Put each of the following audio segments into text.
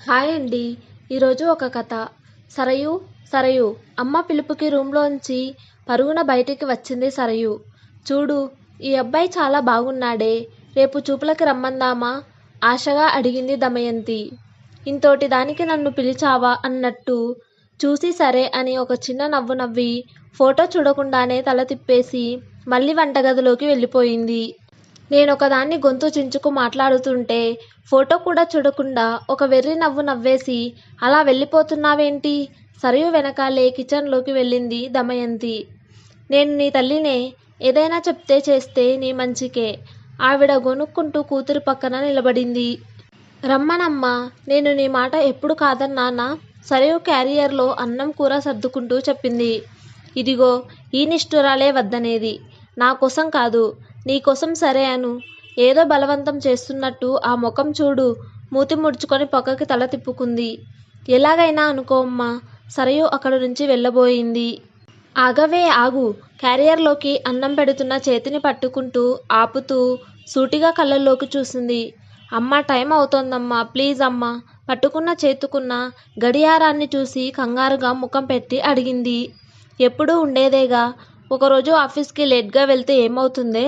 Hi అండి. ఈరోజు ఒక కథ. సరయు సరయు అమ్మ పిలుపుకి రూంలోంచి పరుగున బయటికి వచ్చింది సరయు. చూడు, ఈ అబ్బాయి చాలా బాగున్నాడే, రేపు చూపులకి రమ్మందామా? ఆశగా అడిగింది దమయంతి. ఇంతోటి దానికి నన్ను పిలిచావా అన్నట్టు చూసి సరే అని ఒక చిన్న నవ్వు నవ్వి ఫోటో చూడకుండానే తల తిప్పేసి మళ్ళీ వంటగదిలోకి వెళ్ళిపోయింది. నేనొకదాన్ని గొంతు చించుకు మాట్లాడుతుంటే ఫోటో కూడా చూడకుండా ఒక వెర్రి నవ్వు నవ్వేసి అలా వెళ్ళిపోతున్నావేంటి? సరయు వెనకాలే కిచెన్లోకి వెళ్ళింది దమయంతి. నేను నీ తల్లినే, ఏదైనా చెప్తే చేస్తే నీ మంచికే. ఆవిడ గొణుక్కుంటూ కూతురి పక్కన నిలబడింది. రమ్మనమ్మా, నేను నీ మాట ఎప్పుడు కాదన్నానా? సరయు క్యారియర్లో అన్నం కూర సర్దుకుంటూ చెప్పింది. ఇదిగో, ఈ నిష్ఠురాలే వద్దనేది. నా కోసం కాదు, నీకోసం సరే అను. ఏదో బలవంతం చేస్తున్నట్టు ఆ ముఖం చూడు. మూతి ముడుచుకొని పక్కకి తల తిప్పుకుంది. ఎలాగైనా అనుకో అమ్మా. సరయు అక్కడి నుంచి వెళ్ళబోయింది. ఆగవే ఆగు. క్యారియర్లోకి అన్నం పెడుతున్న చేతిని పట్టుకుంటూ ఆపుతూ సూటిగా కళ్ళల్లోకి చూసింది. అమ్మా, టైం అవుతోందమ్మా, ప్లీజ్ అమ్మా. పట్టుకున్న చేతుకున్న గడియారాన్ని చూసి కంగారుగా ముఖం పెట్టి అడిగింది. ఎప్పుడూ ఉండేదేగా, ఒకరోజు ఆఫీస్కి లేట్గా వెళ్తే ఏమవుతుందే?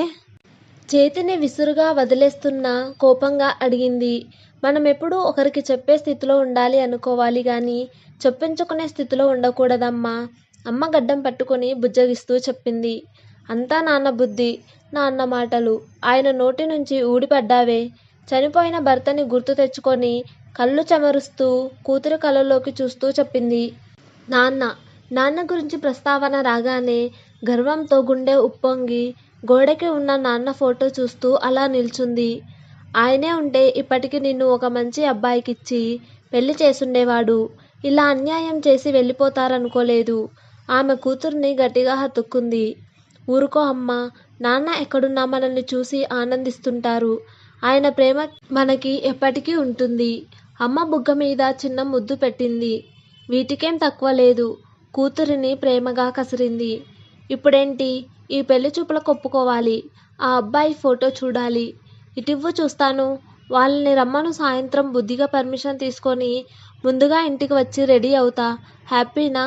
చేతిని విసురుగా వదిలేస్తున్నా కోపంగా అడిగింది. మనం ఎప్పుడూ ఒకరికి చెప్పే స్థితిలో ఉండాలి అనుకోవాలి గాని చెప్పించుకునే స్థితిలో ఉండకూడదమ్మా. అమ్మ గడ్డం పట్టుకొని బుజ్జగిస్తూ చెప్పింది. అంతా నాన్న బుద్ధి, నాన్న మాటలు. ఆయన నోటి నుంచి ఊడిపడ్డావే. చనిపోయిన భర్తని గుర్తు తెచ్చుకొని కళ్ళు చెమరుస్తూ కూతురి కళ్ళలోకి చూస్తూ చెప్పింది. నాన్న గురించి ప్రస్తావన రాగానే గర్వంతో గుండె ఉప్పొంగి గోడకి ఉన్న నాన్న ఫోటో చూస్తూ అలా నిల్చుంది. ఆయనే ఉంటే ఇప్పటికి నిన్ను ఒక మంచి అబ్బాయికిచ్చి పెళ్లి చేసుండేవాడు. ఇలా అన్యాయం చేసి వెళ్ళిపోతారనుకోలేదు. ఆమె కూతుర్ని గట్టిగా హత్తుకుంది. ఊరుకో అమ్మా, నాన్న ఎక్కడున్నా మనల్ని చూసి ఆనందిస్తుంటారు. ఆయన ప్రేమ మనకి ఎప్పటికీ ఉంటుంది. అమ్మ బుగ్గ మీద చిన్న ముద్దు పెట్టింది. వీటికేం తక్కువ లేదు. కూతురిని ప్రేమగా కసిరింది. ఇప్పుడేంటి? ఈ పెళ్లి చూపులకు ఒప్పుకోవాలి. ఆ అబ్బాయి ఫోటో చూడాలి. ఇటివ్వు చూస్తాను. వాళ్ళని రమ్మను. సాయంత్రం బుద్ధిగా పర్మిషన్ తీసుకొని ముందుగా ఇంటికి వచ్చి రెడీ అవుతా. హ్యాపీనా?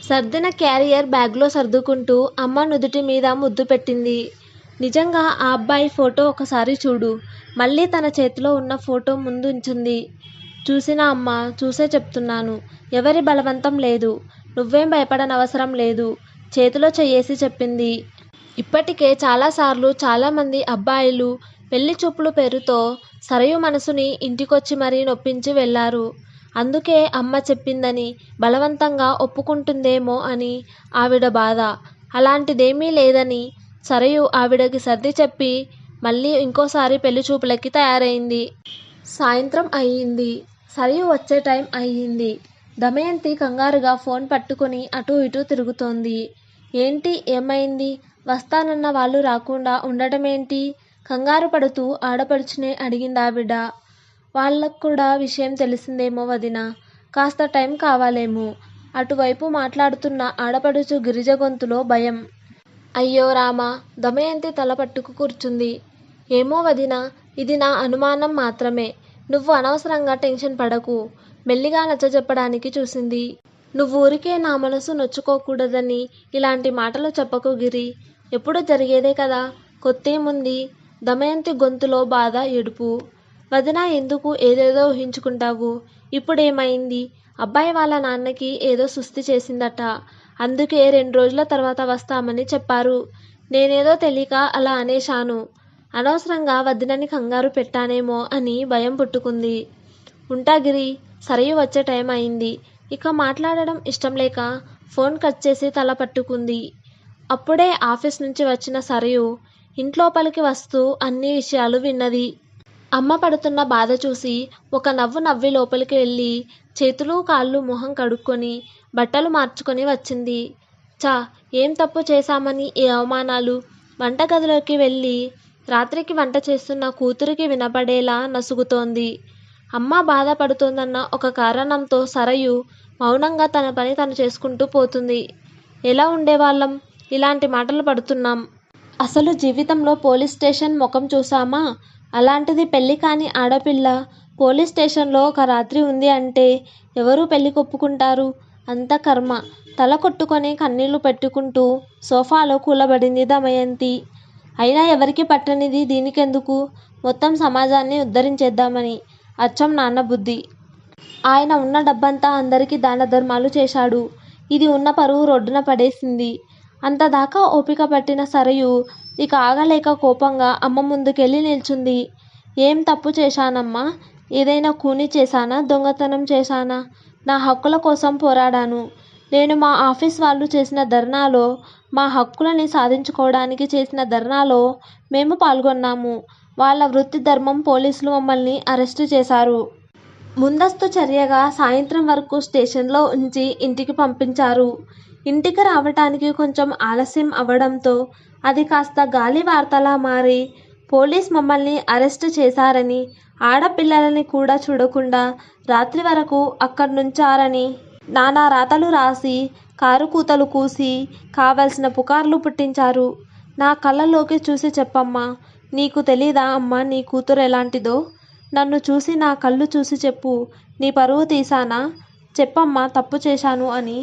సర్దిన క్యారియర్ బ్యాగ్లో సర్దుకుంటూ అమ్మ నుదుటి మీద ముద్దు పెట్టింది. నిజంగా ఆ అబ్బాయి ఫోటో ఒకసారి చూడు. మళ్ళీ తన చేతిలో ఉన్న ఫోటో ముందుంచింది. చూసినా అమ్మా, చూసే చెప్తున్నాను. ఎవరి బలవంతం లేదు. నువ్వేం భయపడనవసరం లేదు. చేతిలో చెయ్యేసి చెప్పింది. ఇప్పటికే చాలాసార్లు చాలామంది అబ్బాయిలు పెళ్లి చూపులు పేరుతో సరయు మనసుని ఇంటికొచ్చి మరీ నొప్పించి వెళ్లారు. అందుకే అమ్మ చెప్పిందని బలవంతంగా ఒప్పుకుంటుందేమో అని ఆవిడ బాధ. అలాంటిదేమీ లేదని సరయు ఆవిడకి సర్ది చెప్పి మళ్ళీ ఇంకోసారి పెళ్లి చూపులకి తయారైంది. సాయంత్రం అయ్యింది. సరయు వచ్చే టైం అయ్యింది. దమయంతి కంగారుగా ఫోన్ పట్టుకుని అటూ ఇటూ తిరుగుతోంది. ఏంటి, ఏమైంది? వస్తానన్న వాళ్ళు రాకుండా ఉండటమేంటి? కంగారు పడుతూ ఆడపడుచునే అడిగిందావిడ. వాళ్ళక్కూడా విషయం తెలిసిందేమో వదినా. కాస్త టైం కావాలేమో. అటువైపు మాట్లాడుతున్న ఆడపడుచు గిరిజ గొంతులో భయం. అయ్యో రామా! దమయంతి తల పట్టుకు కూర్చుంది. ఏమో వదినా, ఇది నా అనుమానం మాత్రమే. నువ్వు అనవసరంగా టెన్షన్ పడకు. మెల్లిగా నచ్చజెప్పడానికి చూసింది. నువ్వూరికే నా మనసు నొచ్చుకోకూడదని ఇలాంటి మాటలు చెప్పకు గిరి. ఎప్పుడూ జరిగేదే కదా, కొత్తేముంది? దమయంతి గొంతులో బాధ, ఏడుపు. వదినా, ఎందుకు ఏదేదో ఊహించుకుంటావు? ఇప్పుడేమైంది? అబ్బాయి వాళ్ళ నాన్నకి ఏదో సుస్థి చేసిందట. అందుకే 2 రోజుల తర్వాత వస్తామని చెప్పారు. నేనేదో తెలియక అలా అనేశాను. అనవసరంగా వదినని కంగారు పెట్టానేమో అని భయం పుట్టుకుంది. ఉంటా గిరి. సరయు వచ్చే టైం అయింది. ఇక మాట్లాడడం ఇష్టం లేక ఫోన్ కట్ చేసి తల పట్టుకుంది. అప్పుడే ఆఫీస్ నుంచి వచ్చిన సరయు ఇంట్లోపలికి వస్తూ అన్ని విషయాలు విన్నది. అమ్మ పడుతున్న బాధ చూసి ఒక నవ్వు నవ్వి లోపలికి వెళ్ళి చేతులు కాళ్ళు మొహం కడుక్కొని బట్టలు మార్చుకొని వచ్చింది. చా, ఏం తప్పు చేశామని ఈ అవమానాలు? వంటగదిలోకి వెళ్ళి రాత్రికి వంట చేస్తున్న కూతురికి వినపడేలా నసుగుతోంది. అమ్మ బాధపడుతోందన్న ఒక కారణంతో సరయు మౌనంగా తన పని తను చేసుకుంటూ పోతుంది. ఎలా ఉండేవాళ్ళం? ఇలాంటి మాటలు పడుతున్నాం. అసలు జీవితంలో పోలీస్ స్టేషన్ ముఖం చూసామా? అలాంటిది పెళ్లి కాని ఆడపిల్ల పోలీస్ స్టేషన్లో ఒక రాత్రి ఉంది అంటే ఎవరు పెళ్లి కొప్పుకుంటారు? అంత కర్మ. తల కొట్టుకొని కన్నీళ్లు పెట్టుకుంటూ సోఫాలో కూలబడింది దమయంతి. అయినా ఎవరికి పట్టనిది దీనికెందుకు? మొత్తం సమాజాన్ని ఉద్ధరించేద్దామని. అచ్చం నాన్న బుద్ధి. ఆయన ఉన్న డబ్బంతా అందరికీ దాన ధర్మాలు చేశాడు. ఇది ఉన్న పరువు రోడ్డున పడేసింది. అంతదాకా ఓపిక పట్టిన సరయు ఇక ఆగలేక కోపంగా అమ్మ ముందుకెళ్ళి నిల్చుంది. ఏం తప్పు చేశానమ్మా? ఏదైనా కూని చేశానా? దొంగతనం చేశానా? నా హక్కుల కోసం పోరాడాను. నేను మా ఆఫీస్ వాళ్ళు చేసిన ధర్నాలో, మా హక్కులని సాధించుకోవడానికి చేసిన ధర్నాలో మేము పాల్గొన్నాము. వాళ్ళ వృత్తి ధర్మం పోలీసులు మమ్మల్ని అరెస్టు చేశారు. ముందస్తు చర్యగా సాయంత్రం వరకు స్టేషన్లో ఉంచి ఇంటికి పంపించారు. ఇంటికి రావటానికి కొంచెం ఆలస్యం అవడంతో అది కాస్త గాలి వార్తలా మారి పోలీస్ మమ్మల్ని అరెస్టు చేశారని, ఆడపిల్లలని కూడా చూడకుండా రాత్రి వరకు అక్కడుంచారని నానా రాతలు రాసి, కారు కూతలు కూసి, కావలసిన పుకార్లు పుట్టించారు. నా కళ్ళలోకి చూసి చెప్పమ్మా. నీకు తెలీదా అమ్మా నీ కూతురు ఎలాంటిదో? నన్ను చూసి నా కళ్ళు చూసి చెప్పు. నీ పరువు తీశానా? చెప్పమ్మా తప్పు చేశాను అని.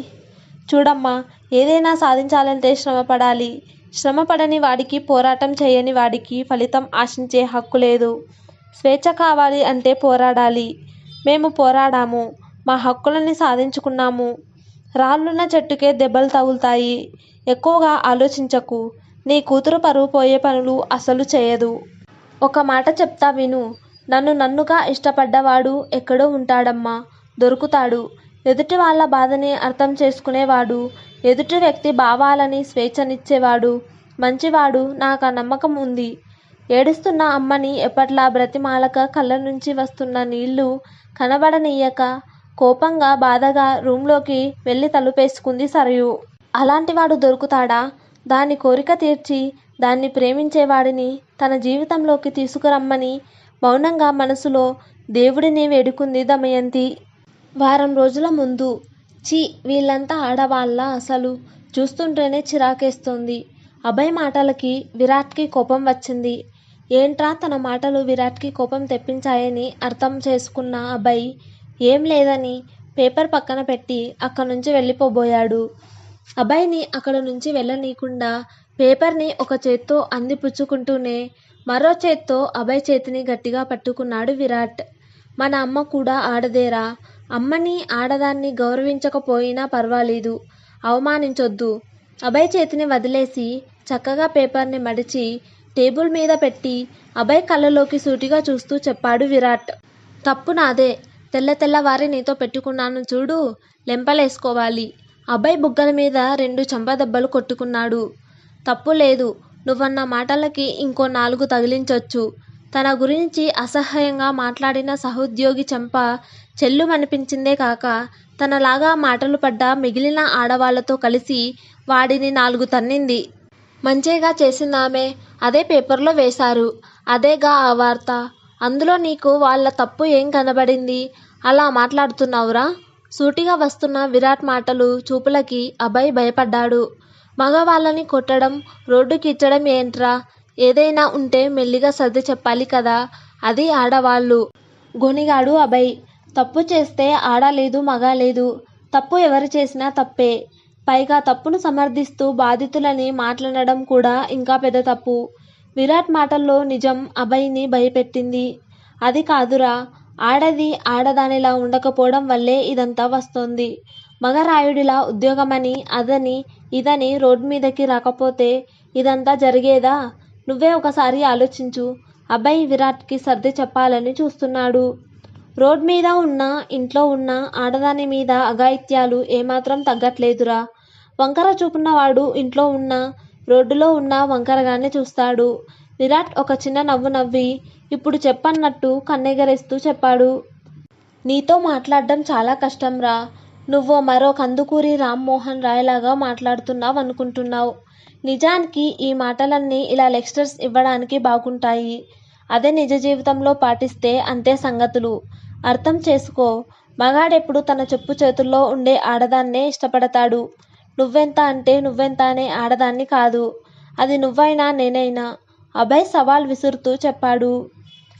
చూడమ్మా, ఏదైనా సాధించాలంటే శ్రమపడాలి. శ్రమపడని వాడికి, పోరాటం చేయని వాడికి ఫలితం ఆశించే హక్కు లేదు. స్వేచ్ఛ కావాలి అంటే పోరాడాలి. మేము పోరాడాము. మా హక్కులని సాధించుకున్నాము. రాళ్ళున్న చెట్టుకే దెబ్బలు తగులుతాయి. ఎక్కువగా ఆలోచించకు. నీ కూతురు పరువు పోయే పనులు అసలు చేయదు. ఒక మాట చెప్తా విను. నన్నుగా ఇష్టపడ్డవాడు ఎక్కడో ఉంటాడమ్మా. దొరుకుతాడు. ఎదుటి వాళ్ళ బాధని అర్థం చేసుకునేవాడు, ఎదుటి వ్యక్తి భావాలని స్వేచ్ఛనిచ్చేవాడు, మంచివాడు. నాకు ఆ నమ్మకం ఉంది. ఏడుస్తున్న అమ్మని ఎప్పట్లా బ్రతిమాలక కళ్ళ నుంచి వస్తున్న నీళ్లు కనబడనీయక కోపంగా బాధగా రూంలోకి వెళ్ళి తలుపేసుకుంది సరయు. అలాంటివాడు దొరుకుతాడా? దాని కోరిక తీర్చి దాన్ని ప్రేమించేవాడిని తన జీవితంలోకి తీసుకురమ్మని మౌనంగా మనసులో దేవుడిని వేడుకుంది దమయంతి. వారం రోజుల ముందు. ఛీ, వీళ్ళంతా ఆడవాళ్ళ అసలు? చూస్తుంటేనే చిరాకేస్తోంది. అభయ్ మాటలకి విరాట్కి కోపం వచ్చింది. ఏంట్రా తన మాటలు విరాట్కి కోపం తెప్పించాయని అర్థం చేసుకున్న అభయ్ ఏం లేదని పేపర్ పక్కన పెట్టి అక్కడి నుంచి వెళ్ళిపోబోయాడు. అభయ్ని అక్కడ నుంచి వెళ్ళనీయకుండా పేపర్ని ఒక చేత్తో అందిపుచ్చుకుంటూనే మరో చేత్తో అభయ్ చేతిని గట్టిగా పట్టుకున్నాడు విరాట్. మన అమ్మ కూడా ఆడదేరా. అమ్మని, ఆడదాన్ని గౌరవించకపోయినా పర్వాలేదు, అవమానించొద్దు. అభయ్ చేతిని వదిలేసి చక్కగా పేపర్ని మడిచి టేబుల్ మీద పెట్టి అభయ్ కళ్ళలోకి సూటిగా చూస్తూ చెప్పాడు విరాట్. తప్పు నాదే. తెల్లవారి నీతో పెట్టుకున్నాను చూడు, లెంపలేసుకోవాలి. అభయ్ బుగ్గల మీద 2 చెంపదెబ్బలు కొట్టుకున్నాడు. తప్పు లేదు. నువ్వన్న మాటలకి ఇంకో 4 తగిలించొచ్చు. తన గురించి అసహ్యంగా మాట్లాడిన సహోద్యోగి చెంప చెల్లుమనిపించిందే కాక తనలాగా మాటలు పడ్డ మిగిలిన ఆడవాళ్లతో కలిసి వాడిని 4 తన్నింది. మంచేగా చేసిందామె. అదే పేపర్లో వేశారు. అదేగా ఆ వార్త. అందులో నీకు వాళ్ళ తప్పు ఏం కనబడింది? అలా మాట్లాడుతున్నావురా? సూటిగా వస్తున్న విరాట్ మాటలు చూపులకి అభయ్ భయపడ్డాడు. మగవాళ్ళని కొట్టడం, రోడ్డుకి ఇచ్చడం ఏంట్రా? ఏదైనా ఉంటే మెల్లిగా సర్ది చెప్పాలి కదా. అది ఆడవాళ్ళు. గొణిగాడు అభయ్. తప్పు చేస్తే ఆడ లేదు, మగ లేదు. తప్పు ఎవరు చేసినా తప్పే. పైగా తప్పును సమర్థిస్తూ బాధితులని మాట్లాడడం కూడా ఇంకా పెద్ద తప్పు. విరాట్ మాటల్లో నిజం అభయ్ని భయపెట్టింది. అది కాదురా, ఆడది ఆడదానిలా ఉండకపోవడం వల్లే ఇదంతా వస్తోంది. మగరాయుడిలా ఉద్యోగమని అదని ఇదని రోడ్ మీదకి రాకపోతే ఇదంతా జరిగేదా? నువ్వే ఒకసారి ఆలోచించు. అభయ్ విరాట్కి సర్ది చెప్పాలని చూస్తున్నాడు. రోడ్ మీద ఉన్నా, ఇంట్లో ఉన్నా ఆడదాని మీద అఘాయిత్యాలు ఏమాత్రం తగ్గట్లేదురా. వంకర చూపున్నవాడు ఇంట్లో ఉన్నా, రోడ్డులో ఉన్నా వంకరగానే చూస్తాడు. విరాట్ ఒక చిన్న నవ్వు నవ్వి ఇప్పుడు చెప్పన్నట్టు కన్నెగరేస్తూ చెప్పాడు. నీతో మాట్లాడడం చాలా కష్టంరా. నువ్వో మరో కందుకూరి రామ్మోహన్ రాయ్లాగా మాట్లాడుతున్నావనుకుంటున్నావు. నిజానికి ఈ మాటలన్నీ ఇలా లెక్చర్స్ ఇవ్వడానికి బాగుంటాయి. అదే నిజ జీవితంలో పాటిస్తే అంతే సంగతులు. అర్థం చేసుకో. మగాడెప్పుడు తన చెప్పు చేతుల్లో ఉండే ఆడదాన్నే ఇష్టపడతాడు. నువ్వెంత అంటే నువ్వెంత అనే ఆడదాన్ని కాదు. అది నువ్వైనా నేనైనా. అభయ్ సవాల్ విసురుతూ చెప్పాడు.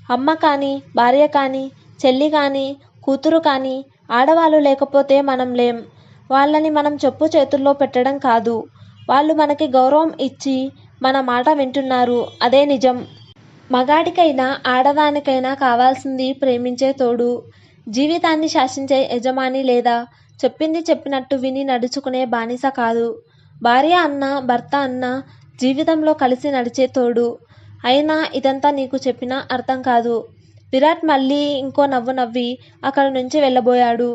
అమ్మ కానీ, భార్య కానీ చెల్లి కానీ కూతురు కానీ ఆడవాళ్ళు లేకపోతే మనం లేం. వాళ్ళని మనం చెప్పు చేతుల్లో పెట్టడం కాదు. వాళ్ళు మనకి గౌరవం ఇచ్చి మన మాట వింటున్నారు. అదే నిజం. మగాడికైనా ఆడదానికైనా కావాల్సింది ప్రేమించే తోడు, జీవితాన్ని శాసించే యజమాని లేదా చెప్పింది చెప్పినట్టు విని నడుచుకునే బానిస కాదు. భార్య అన్నా భర్త అన్నా జీవితంలో కలిసి నడిచే తోడు. అయినా ఇదంతా నీకు చెప్పినా అర్థం కాదు. విరాట్ మళ్ళీ ఇంకో నవ్వు నవ్వి అక్కడి నుంచి వెళ్ళబోయాడు.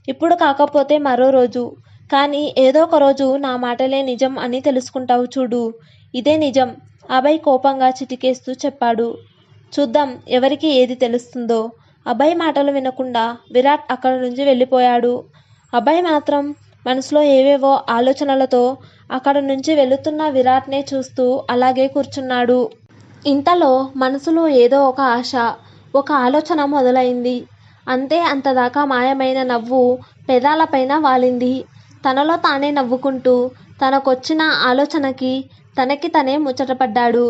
ఇప్పుడు కాకపోతే మరో రోజు. కానీ ఏదో ఒక రోజు నా మాటలే నిజం అని తెలుసుకుంటావు చూడు. ఇదే నిజం. అభయ్ కోపంగా చిటికేస్తూ చెప్పాడు. చూద్దాం ఎవరికి ఏది తెలుస్తుందో. అభయ్ మాటలు వినకుండా విరాట్ అక్కడి నుంచి వెళ్ళిపోయాడు. అభయ్ మాత్రం మనసులో ఏవేవో ఆలోచనలతో అక్కడి నుంచి వెళుతున్న విరాట్నే చూస్తూ అలాగే కూర్చున్నాడు. ఇంతలో మనసులో ఏదో ఒక ఆశ, ఒక ఆలోచన మొదలైంది. అంతే, అంతదాకా మాయమైన నవ్వు పెదాలపైన వాలింది. తనలో తానే నవ్వుకుంటూ తనకొచ్చిన ఆలోచనకి తనకి తనే ముచ్చటపడ్డాడు.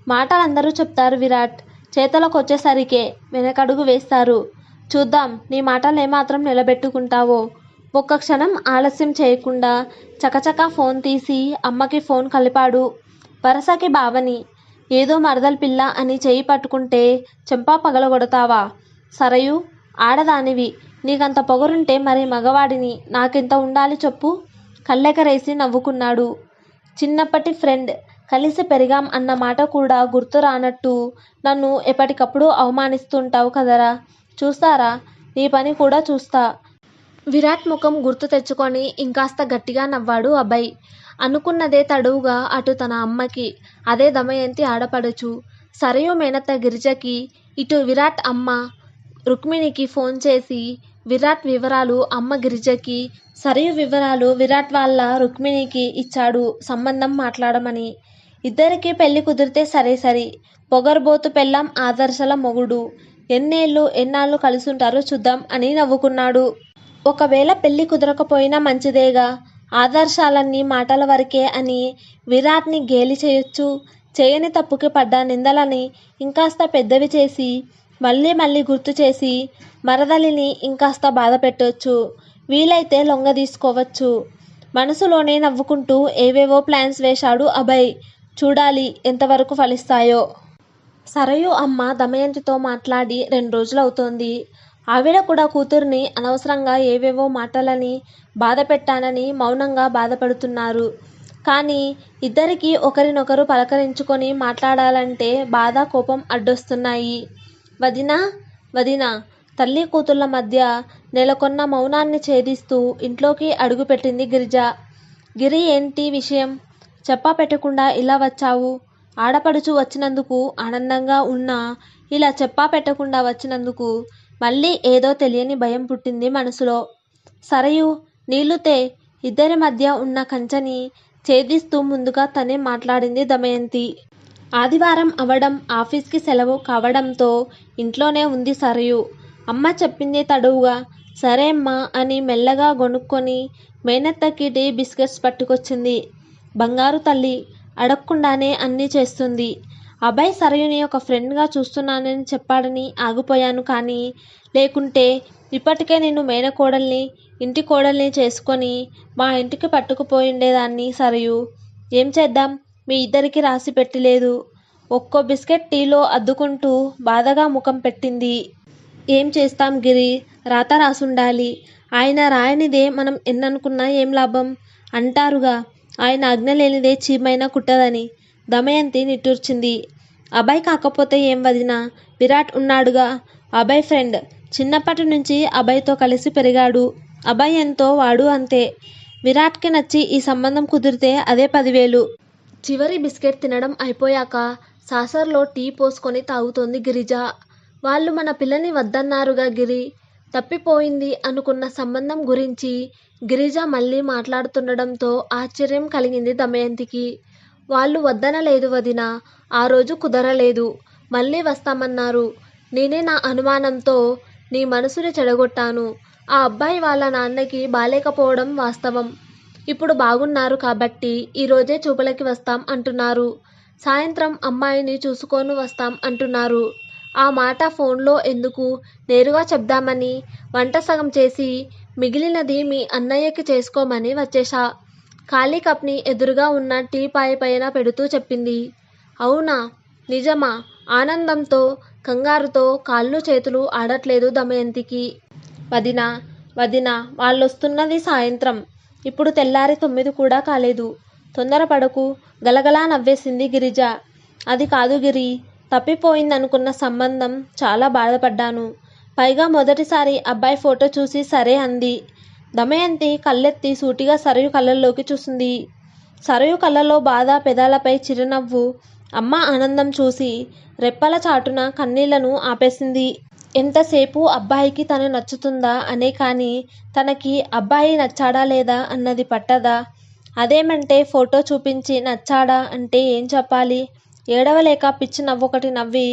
మాటలందరూ చెప్తారు విరాట్, చేతలకొచ్చేసరికే వెనకడుగు వేస్తారు. చూద్దాం నీ మాటలేమాత్రం నిలబెట్టుకుంటావో. ఒక్క క్షణం ఆలస్యం చేయకుండా చకచకా ఫోన్ తీసి అమ్మకి ఫోన్ కలిపాడు. వరసకి బావని. ఏదో మరదల్ పిల్ల అని చేయి పట్టుకుంటే చెంపా పగలగొడతావా? సరయు, ఆడదానివి. నీకంత పొగరుంటే మరి మగవాడిని నాకెంత ఉండాలి చెప్పు? కళ్ళెగరేసి నవ్వుకున్నాడు. చిన్నప్పటి ఫ్రెండ్, కలిసి పెరిగాం అన్న మాట కూడా గుర్తు రానట్టు నన్ను ఎప్పటికప్పుడు అవమానిస్తుంటావు కదరా. చూస్తారా, నీ పని కూడా చూస్తా. విరాట్ ముఖం గుర్తు తెచ్చుకొని ఇంకాస్త గట్టిగా నవ్వాడు అభయ్. అనుకున్నదే తడువుగా అటు తన అమ్మకి, అదే దమయంతి ఆడపడుచు సరయు మేనత్త గిరిజకి, ఇటు విరాట్ అమ్మ రుక్మిణికి ఫోన్ చేసి విరాట్ వివరాలు అమ్మ గిరిజకి, సరయు వివరాలు విరాట్ వాళ్ళ రుక్మిణికి ఇచ్చాడు సంబంధం మాట్లాడమని. ఇద్దరికీ పెళ్లి కుదిరితే సరే. పొగర్బోతు పెళ్ళాం ఆదర్శల మొగుడు. ఎన్నాళ్ళు కలిసుంటారో చూద్దాం అని నవ్వుకున్నాడు. ఒకవేళ పెళ్లి కుదరకపోయినా మంచిదేగా. ఆదర్శాలన్నీ మాటల వరకే అని విరాట్ని గేలి చేయొచ్చు. చేయని తప్పుకి పడ్డ నిందలని ఇంకాస్త పెద్దవి చేసి మళ్ళీ గుర్తు చేసి మరదలిని ఇంకాస్త బాధ పెట్టొచ్చు. వీలైతే లొంగ తీసుకోవచ్చు. మనసులోనే నవ్వుకుంటూ ఏవేవో ప్లాన్స్ వేశాడు అభయ్. చూడాలి ఎంతవరకు ఫలిస్తాయో. సరయు అమ్మ దమయంతితో మాట్లాడి 2 రోజులవుతోంది. ఆవిడ కూడా కూతుర్ని అనవసరంగా ఏవేవో మాటలని బాధ పెట్టానని మౌనంగా బాధపడుతున్నారు. కానీ ఇద్దరికీ ఒకరినొకరు పలకరించుకొని మాట్లాడాలంటే బాధ కోపం అడ్డొస్తున్నాయి. వదినా తల్లి కూతుళ్ళ మధ్య నెలకొన్న మౌనాన్ని ఛేదిస్తూ ఇంట్లోకి అడుగుపెట్టింది గిరిజ. గిరి, ఏంటి విషయం? చెప్పా పెట్టకుండా ఇలా వచ్చావు? ఆడపడుచు వచ్చినందుకు ఆనందంగా ఉన్నా ఇలా చెప్పా పెట్టకుండా వచ్చినందుకు మళ్ళీ ఏదో తెలియని భయం పుట్టింది మనసులో. సరయు, నీళ్లుతే. ఇద్దరి మధ్య ఉన్న కంచెని ఛేదిస్తూ ముందుగా తనే మాట్లాడింది దమయంతి. ఆదివారం అవడం, ఆఫీస్కి సెలవు కావడంతో ఇంట్లోనే ఉంది సరయు. అమ్మ చెప్పింది తడువుగా సరే అమ్మా అని మెల్లగా గొనుక్కొని మేనత్తకి టీ బిస్కెట్స్ పట్టుకొచ్చింది. బంగారు తల్లి, అడగకుండానే అన్నీ చేస్తుంది. అభయ్ సరయుని ఒక ఫ్రెండ్గా చూస్తున్నానని చెప్పాడని ఆగిపోయాను. కానీ లేకుంటే ఇప్పటికే నిన్ను మేనకోడల్ని, ఇంటి కోడల్ని చేసుకొని మా ఇంటికి పట్టుకుపోయిండేదాన్ని. సరయు, ఏం చేద్దాం, మీ ఇద్దరికి రాసి పెట్టలేదు. ఒక్కో బిస్కెట్ టీలో అద్దుకుంటూ బాధగా ముఖం పెట్టింది. ఏం చేస్తాం గిరి, రాత రాసుండాలి. ఆయన రాయనిదే మనం ఎన్ననుకున్నా ఏం లాభం? అంటారుగా, ఆయన ఆజ్ఞ లేనిదే చీమైనా కుట్టదని. దమయంతి నిట్టూర్చింది. అభయ్ కాకపోతే ఏం వదినా, విరాట్ ఉన్నాడుగా. అభయ్ ఫ్రెండ్. చిన్నప్పటి నుంచి అభయ్తో కలిసి పెరిగాడు. అభయ్ ఎంతో వాడు అంతే. విరాట్కి నచ్చి ఈ సంబంధం కుదిరితే అదే 10,000. చివరి బిస్కెట్ తినడం అయిపోయాక సాసర్లో టీ పోసుకొని తాగుతోంది గిరిజ. వాళ్ళు మన పిల్లని వద్దన్నారుగా గిరి. తప్పిపోయింది అనుకున్న సంబంధం గురించి గిరిజ మళ్ళీ మాట్లాడుతుండడంతో ఆశ్చర్యం కలిగింది దమయంతికి. వాళ్ళు వద్దనలేదు వదినా, ఆ రోజు కుదరలేదు. మళ్ళీ వస్తామన్నారు. నేనే నా అనుమానంతో నీ మనసుని చెడగొట్టాను. ఆ అబ్బాయి వాళ్ళ నాన్నకి బాలేకపోవడం వాస్తవం. ఇప్పుడు బాగున్నారు కాబట్టి ఈరోజే చూపులకి వస్తాం అంటున్నారు. సాయంత్రం అమ్మాయిని చూసుకొని వస్తాం అంటున్నారు. ఆ మాట ఫోన్లో ఎందుకు, నేరుగా చెప్దామని వంట సగం చేసి మిగిలినది మీ అన్నయ్యకి చేసుకోమని వచ్చేశా. ఖాళీ కప్ని ఎదురుగా ఉన్న టీ పాయ పైన పెడుతూ చెప్పింది. అవునా, నిజమా? ఆనందంతో కంగారుతో కాళ్ళు చేతులు ఆడట్లేదు దమయంతికి. వదినా, వదినా, వాళ్ళొస్తున్నది సాయంత్రం. ఇప్పుడు తెల్లారి 9 కూడా కాలేదు. తొందరపడకు, గలగలా నవ్వేసింది గిరిజ. అది కాదు గిరి, తప్పిపోయిందనుకున్న సంబంధం. చాలా బాధపడ్డాను. పైగా మొదటిసారి అబ్బాయి ఫోటో చూసి సరే అంది. దమయంతి కళ్ళెత్తి సూటిగా సరయు కళ్ళల్లోకి చూసింది. సరయు కళ్ళలో బాధ, పెదాలపై చిరునవ్వు. అమ్మ ఆనందం చూసి రెప్పల చాటున కన్నీళ్లను ఆపేసింది. ఎంతసేపు అబ్బాయికి తను నచ్చుతుందా అనే కానీ తనకి అబ్బాయి నచ్చాడా లేదా అన్నది పట్టదా? అదేమంటే ఫోటో చూపించి నచ్చాడా అంటే ఏం చెప్పాలి? ఏడవలేక పిచ్చి నవ్వొకటి నవ్వి